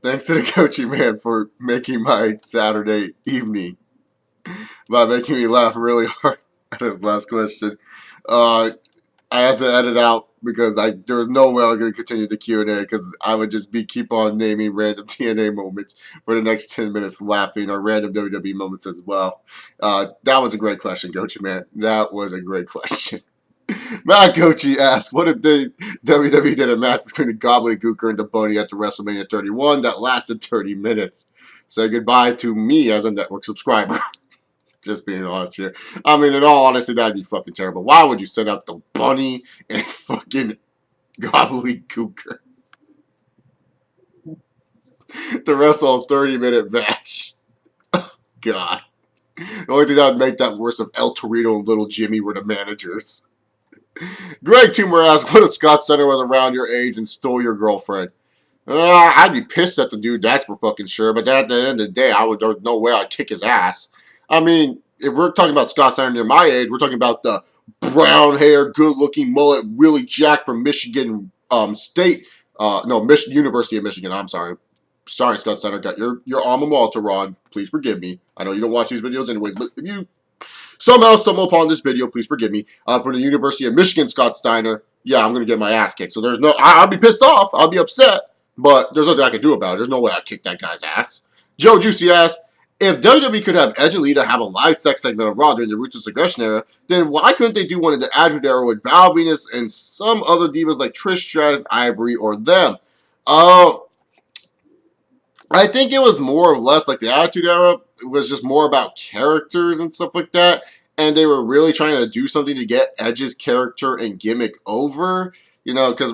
Thanks to the coaching man for making my Saturday evening by making me laugh really hard at his last question. Uh, I had to edit out because there was no way I was going to continue the Q&A because I would just keep on naming random TNA moments for the next 10 minutes laughing, or random WWE moments as well. That was a great question, Gochi man. That was a great question. Matt Gochi asked, what if WWE did a match between the Gobbledygooker and the Bunny at the WrestleMania 31 that lasted 30 minutes? Say goodbye to me as a network subscriber. Just being honest here. I mean, in all honesty, that'd be fucking terrible. Why would you send out the Bunny and fucking Gobbledygooker to wrestle a 30-minute match? Oh, God. The only thing that would make that worse if El Torito and Little Jimmy were the managers. Greg Toomer asked, what if Scott Steiner was around your age and stole your girlfriend? I'd be pissed at the dude, that's for fucking sure. But then at the end of the day, there's no way I'd kick his ass. I mean, if we're talking about Scott Steiner near my age, we're talking about the brown hair, good-looking mullet, really jacked from Michigan State. University of Michigan. I'm sorry. Sorry, Scott Steiner. Got your alma mater wrong. Please forgive me. I know you don't watch these videos anyways, but if you somehow stumble upon this video, please forgive me. From the University of Michigan, Scott Steiner, yeah, I'm going to get my ass kicked. So there's no, I'll be pissed off. I'll be upset. But there's nothing I can do about it. There's no way I'd kick that guy's ass. Joe Juicy asked, if WWE could have Edge and Lita have a live sex segment on Raw during the Ruthless Aggression era, then why couldn't they do one in the Attitude Era with Val Venus and some other divas like Trish Stratus, Ivory, or them? I think it was more or less like the Attitude Era. It was just more about characters and stuff like that. And they were really trying to do something to get Edge's character and gimmick over. You know, because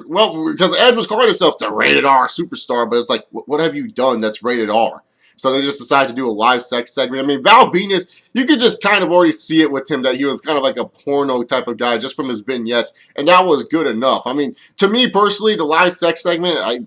Edge was calling himself the rated R superstar, but it's like, what have you done that's rated R? So they just decided to do a live sex segment. I mean, Val Venus, you could just kind of already see it with him that he was kind of like a porno type of guy just from his vignettes, and that was good enough. I mean, to me personally, the live sex segment, I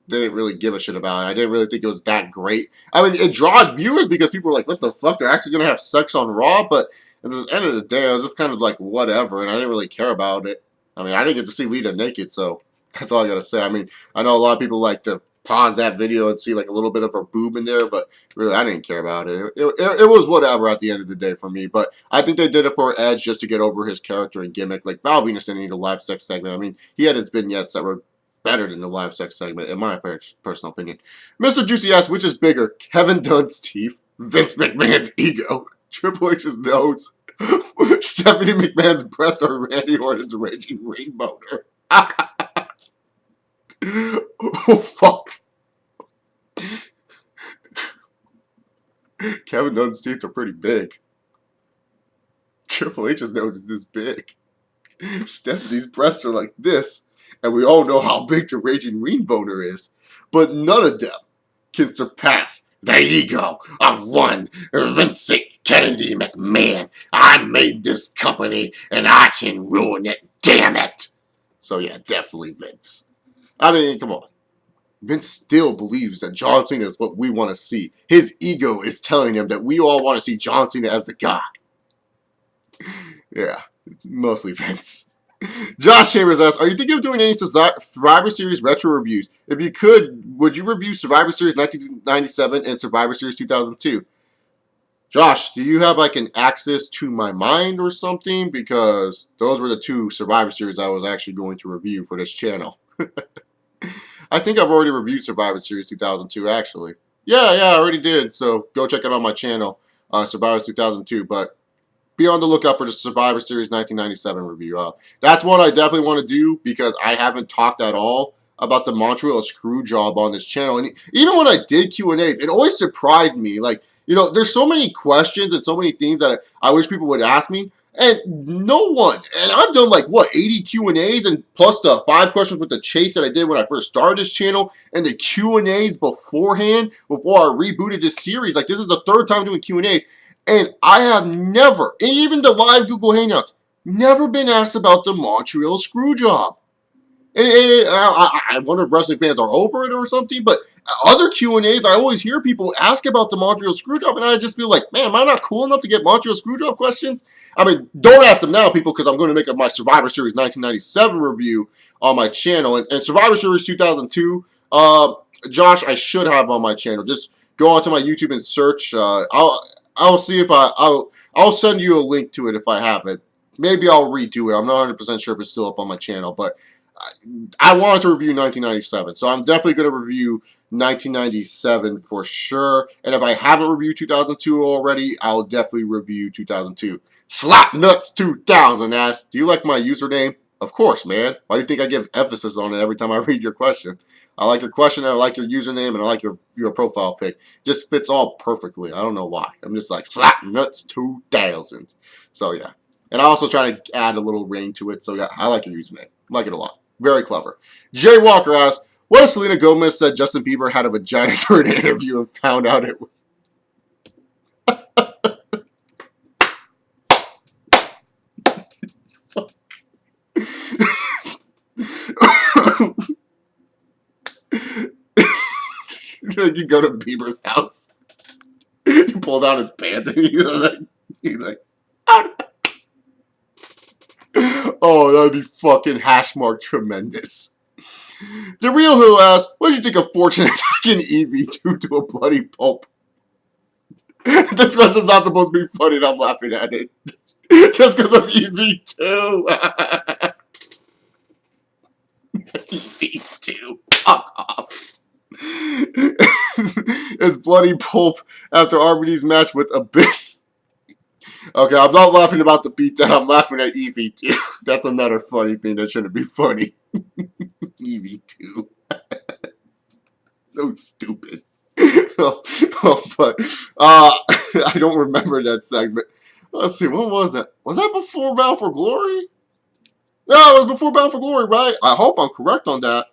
didn't really give a shit about it. I didn't really think it was that great. I mean, it drawed viewers because people were like, what the fuck, they're actually going to have sex on Raw? But at the end of the day, I was just kind of like, whatever, and I didn't really care about it. I mean, I didn't get to see Lita naked, so that's all I got to say. I mean, I know a lot of people like to pause that video and see like a little bit of her boob in there, but really, I didn't care about it. It was whatever at the end of the day for me, but I think they did it for Edge just to get over his character and gimmick. Like, Val Venus didn't need a live sex segment. I mean, he had his vignettes that were better than the live sex segment, in my personal opinion. Mr. Juicy asks, which is bigger, Kevin Dunn's teeth, Vince McMahon's ego, Triple H's nose, Stephanie McMahon's breast, or Randy Orton's raging ring boner? Oh, fuck. Kevin Dunn's teeth are pretty big. Triple H's nose is this big. Stephanie's breasts are like this. And we all know how big the raging ring boner is. But none of them can surpass the ego of one Vincent Kennedy McMahon. I made this company and I can ruin it. Damn it. So yeah, definitely Vince. I mean, come on. Vince still believes that John Cena is what we want to see. His ego is telling him that we all want to see John Cena as the guy. Yeah, mostly Vince. Josh Chambers asks, are you thinking of doing any Survivor Series retro reviews? If you could, would you review Survivor Series 1997 and Survivor Series 2002? Josh, do you have like an access to my mind or something? Because those were the two Survivor Series I was actually going to review for this channel. I think I've already reviewed Survivor Series 2002, actually. Yeah, I already did. So go check it out on my channel, Survivor 2002. But be on the lookout for the Survivor Series 1997 review. That's one I definitely want to do because I haven't talked at all about the Montreal Screwjob on this channel. And even when I did Q&As, it always surprised me. Like, you know, there's so many questions and so many things that I wish people would ask me. And no one, and I've done like, what, 80 Q&As and plus the 5 questions with the chase that I did when I first started this channel and the Q&As beforehand, before I rebooted this series. Like, this is the 3rd time doing Q&As. And I have never, even the live Google Hangouts, never been asked about the Montreal Screwjob. And I wonder if wrestling fans are over it or something, but other Q&As, I always hear people ask about the Montreal Screwjob, and I just feel like, man, am I not cool enough to get Montreal Screwjob questions? I mean, don't ask them now, people, because I'm going to make my Survivor Series 1997 review on my channel, and Survivor Series 2002, Josh, I should have on my channel. Just go onto my YouTube and search. I'll see if I'll send you a link to it if I have it. Maybe I'll redo it. I'm not 100% sure if it's still up on my channel, but I wanted to review 1997, so I'm definitely going to review 1997 for sure. And if I haven't reviewed 2002 already, I'll definitely review 2002. Slapnuts2000 asks, do you like my username? Of course, man. Why do you think I give emphasis on it every time I read your question? I like your question, I like your username, and I like your profile pic. Just fits all perfectly. I don't know why. I'm just like, Slapnuts2000. So, yeah. And I also try to add a little ring to it. So, yeah, I like your username. I like it a lot. Very clever. Jay Walker asks, what if Selena Gomez said Justin Bieber had a vagina during an interview and found out it was... You go to Bieber's house, you pull down his pants, and he's like, oh, that'd be fucking # tremendous. The Real Who asks, what did you think of Fortune attacking EV2 to a bloody pulp? This message's not supposed to be funny, and I'm laughing at it. Just because of EV2. EV2. Fuck off. It's bloody pulp after RVD's match with Abyss. Okay, I'm not laughing about the beatdown. I'm laughing at EV2. That's another funny thing that shouldn't be funny. EV2. So stupid. But I don't remember that segment. Let's see, when was that? Was that before Bound for Glory? No, it was before Bound for Glory, right? I hope I'm correct on that.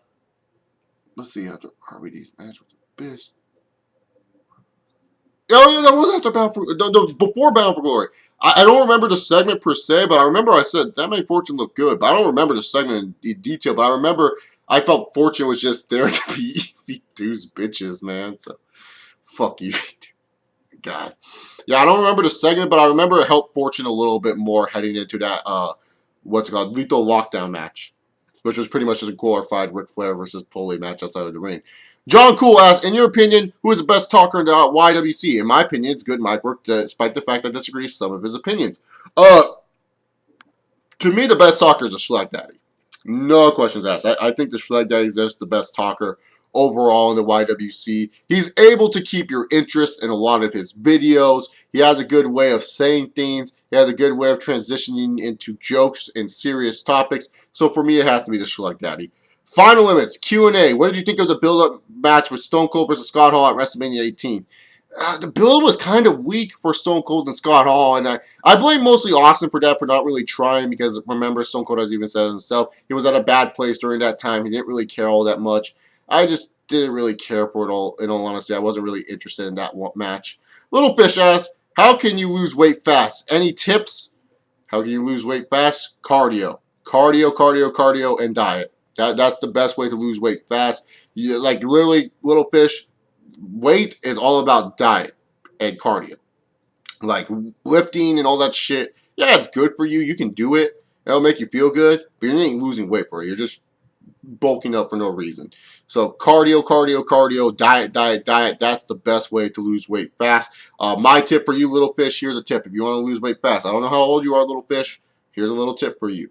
Let's see, after RVD's match with Abyss. Oh, yeah, that was after Bound for... before Bound for Glory. I don't remember the segment per se, but I remember I said, that made Fortune look good. But I don't remember the segment in detail, but I remember I felt Fortune was just there to be EV2's bitches, man. So, fuck EV2. God. Yeah, I don't remember the segment, but I remember it helped Fortune a little bit more heading into that, what's it called, Lethal Lockdown match, which was pretty much just a glorified Ric Flair versus Foley match outside of the ring. John Cool asks, in your opinion, who is the best talker in the YWC? In my opinion, it's good mic work, despite the fact I disagree with some of his opinions. To me, the best talker is the Schlag Daddy. No questions asked. I think the Schlag Daddy is just the best talker overall in the YWC. He's able to keep your interest in a lot of his videos. He has a good way of saying things. He has a good way of transitioning into jokes and serious topics. So for me, it has to be the Schlag Daddy. Final Limits, Q&A. What did you think of the build-up match with Stone Cold versus Scott Hall at WrestleMania 18? The build was kind of weak for Stone Cold and Scott Hall, and I blame mostly Austin for that, for not really trying, because remember, Stone Cold has even said it himself, he was at a bad place during that time. He didn't really care all that much. I just didn't really care for it all, in all honesty. I wasn't really interested in that match. Little Fish asks, how can you lose weight fast? Any tips? How can you lose weight fast? Cardio. Cardio, cardio, cardio, and diet. That's the best way to lose weight fast. Like, literally, Little Fish, weight is all about diet and cardio. Like, lifting and all that shit, yeah, it's good for you. You can do it. It'll make you feel good, but you ain't losing weight for it. You're just bulking up for no reason. So, cardio, cardio, cardio, diet, diet, diet. That's the best way to lose weight fast. My tip for you, Little Fish, here's a tip. If you want to lose weight fast, I don't know how old you are, Little Fish. Here's a little tip for you.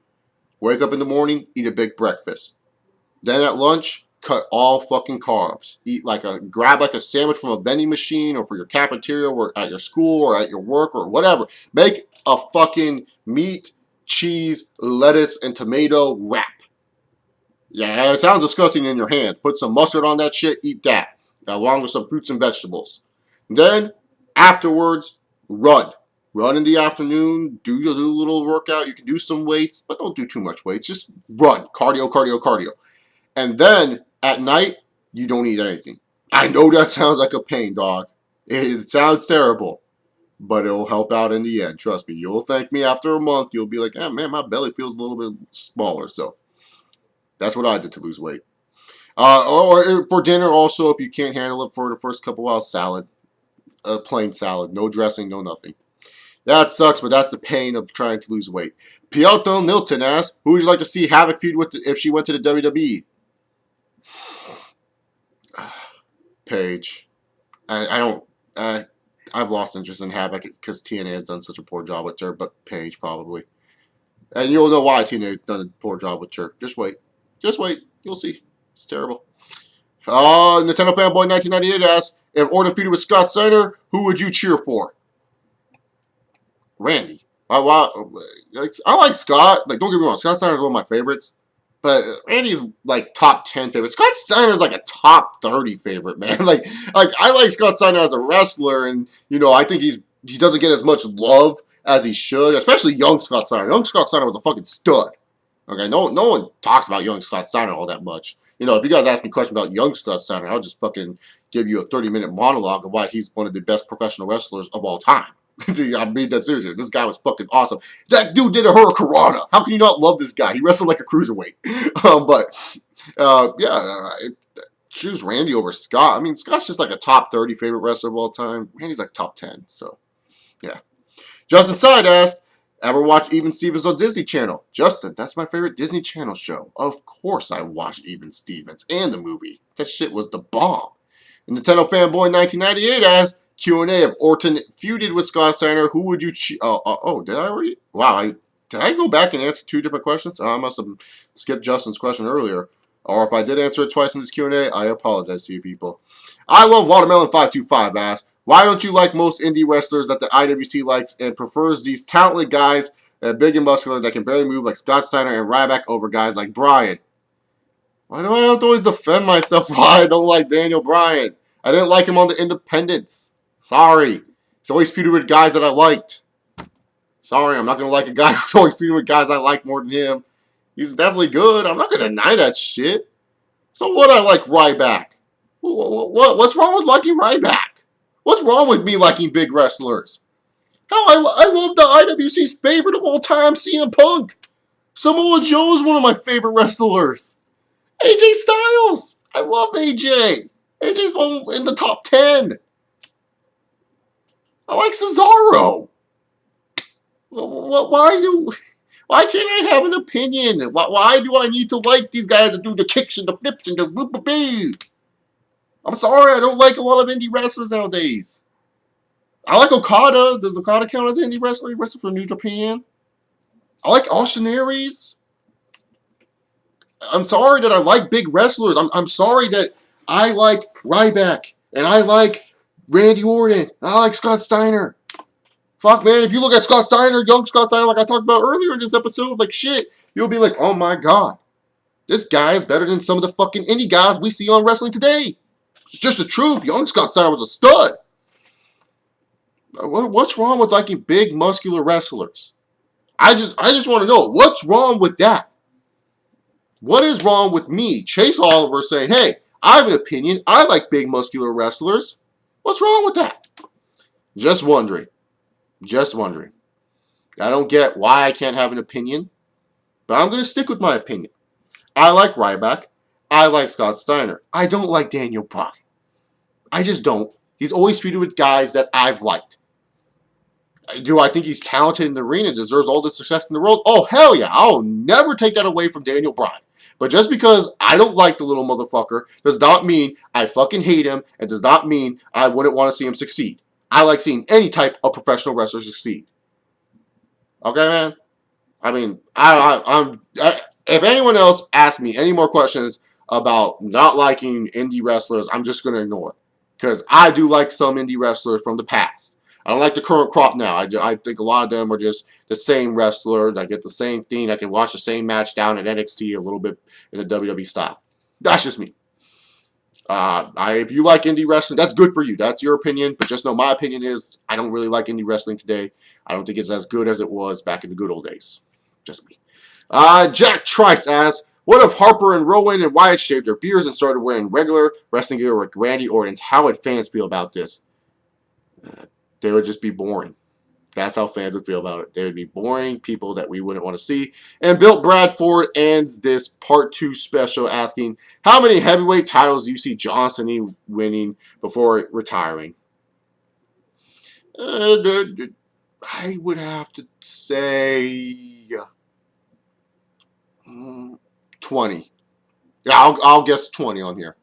Wake up in the morning, eat a big breakfast. Then at lunch, cut all fucking carbs. Grab like a sandwich from a vending machine or for your cafeteria or at your school or at your work or whatever. Make a fucking meat, cheese, lettuce, and tomato wrap. Yeah, it sounds disgusting in your hands. Put some mustard on that shit, eat that. Along with some fruits and vegetables. Then, afterwards, run. Run in the afternoon, do your little workout. You can do some weights, but don't do too much weights. Just run. Cardio, cardio, cardio. And then, at night, you don't eat anything. I know that sounds like a pain, dog. It sounds terrible. But it'll help out in the end. Trust me. You'll thank me after a month. You'll be like, man, my belly feels a little bit smaller. So, that's what I did to lose weight. Or for dinner, also, if you can't handle it for the first couple hours, salad. Plain salad. No dressing, no nothing. That sucks, but that's the pain of trying to lose weight. Piotr Nilton asks, who would you like to see Havoc feud with if she went to the WWE? Paige. I don't. I've lost interest in Havoc because TNA has done such a poor job with her, but Paige probably. And you'll know why TNA has done a poor job with her. Just wait. Just wait. You'll see. It's terrible. Nintendo Fanboy 1998 asks, if Orton feuded with Scott Steiner, who would you cheer for? Randy. I like Scott. Like, don't get me wrong, Scott Steiner is one of my favorites. But Randy's like top 10 favorite. Scott Steiner's like a top 30 favorite, man. Like I like Scott Steiner as a wrestler, and I think he doesn't get as much love as he should, especially young Scott Steiner. Young Scott Steiner was a fucking stud. Okay, no one talks about young Scott Steiner all that much. If you guys ask me a question about young Scott Steiner, I'll just fucking give you a 30-minute monologue of why he's one of the best professional wrestlers of all time. I mean that seriously. This guy was fucking awesome. That dude did a hurricanrana. How can you not love this guy? He wrestled like a cruiserweight. Choose Randy over Scott. I mean, Scott's just like a top 30 favorite wrestler of all time. Randy's like top 10. So, yeah. Justin Side asked, ever watch Even Stevens on Disney Channel? Justin, that's my favorite Disney Channel show. Of course I watched Even Stevens and the movie. That shit was the bomb. And Nintendo Fanboy 1998 asked, Q&A, if Orton feuded with Scott Steiner, who would you did I already? Wow, did I go back and answer 2 different questions? I must have skipped Justin's question earlier. Or if I did answer it twice in this Q&A, I apologize to you people. I love Watermelon525 asks, why don't you like most indie wrestlers that the IWC likes and prefers these talented guys that are big and muscular that can barely move like Scott Steiner and Ryback over guys like Bryan? Why do I have to always defend myself why I don't like Daniel Bryan? I didn't like him on the Independents. Sorry. He's always feuded with guys that I liked. Sorry, I'm not going to like a guy who's always feuding with guys I like more than him. He's definitely good. I'm not going to deny that shit. So what, I like Ryback? What's wrong with liking Ryback? What's wrong with me liking big wrestlers? Hell, I love the IWC's favorite of all time, CM Punk. Samoa Joe is one of my favorite wrestlers. AJ Styles. I love AJ. AJ's in the top 10. I like Cesaro. Why can't I have an opinion? Why do I need to like these guys that do the kicks and the flips and the whoop-a-boo? I'm sorry, I don't like a lot of indie wrestlers nowadays. I like Okada. Does Okada count as an indie wrestler? He wrestled for New Japan. I like Austin Aries. I'm sorry that I like big wrestlers. I'm sorry that I like Ryback and I like Randy Orton. I like Scott Steiner. Fuck, man, if you look at Scott Steiner, young Scott Steiner, like I talked about earlier in this episode, like shit, you'll be like, oh my god, this guy is better than some of the fucking indie guys we see on wrestling today. It's just the truth. Young Scott Steiner was a stud. What's wrong with liking big, muscular wrestlers? I just want to know, what's wrong with that? What is wrong with me, Chase Oliver, saying, hey, I have an opinion. I like big, muscular wrestlers. What's wrong with that? Just wondering. Just wondering. I don't get why I can't have an opinion, but I'm going to stick with my opinion. I like Ryback. I like Scott Steiner. I don't like Daniel Bryan. I just don't. He's always feuded with guys that I've liked. Do I think he's talented in the arena and deserves all the success in the world? Oh, hell yeah. I'll never take that away from Daniel Bryan. But just because I don't like the little motherfucker does not mean I fucking hate him and does not mean I wouldn't want to see him succeed. I like seeing any type of professional wrestler succeed. Okay, man? I mean, if anyone else asks me any more questions about not liking indie wrestlers, I'm just going to ignore it. Because I do like some indie wrestlers from the past. I don't like the current crop now. I think a lot of them are just the same wrestlers. I get the same thing. I can watch the same match down at NXT a little bit in the WWE style. That's just me. If you like indie wrestling, that's good for you. That's your opinion. But just know my opinion is I don't really like indie wrestling today. I don't think it's as good as it was back in the good old days. Just me. Jack Trice asks, what if Harper and Rowan and Wyatt shaved their beards and started wearing regular wrestling gear like Randy Orton's? How would fans feel about this? They would just be boring. That's how fans would feel about it. They would be boring people that we wouldn't want to see. And Bill Bradford ends this part 2 special asking, how many heavyweight titles do you see John Cena winning before retiring? I would have to say 20. Yeah, I'll guess 20 on here.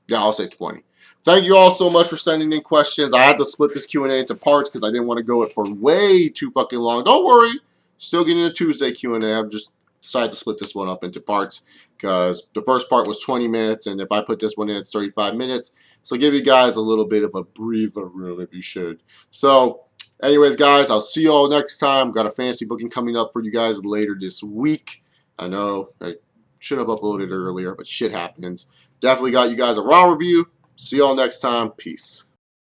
Yeah, I'll say 20. Thank you all so much for sending in questions. I had to split this Q&A into parts because I didn't want to go it for way too fucking long. Don't worry. Still getting a Tuesday Q&A. I've just decided to split this one up into parts because the first part was 20 minutes, and if I put this one in, it's 35 minutes. So give you guys a little bit of a breather room if you should. So anyways, guys, I'll see you all next time. Got a fantasy booking coming up for you guys later this week. I know I should have uploaded earlier, but shit happens. Definitely got you guys a Raw review. See y'all next time. Peace.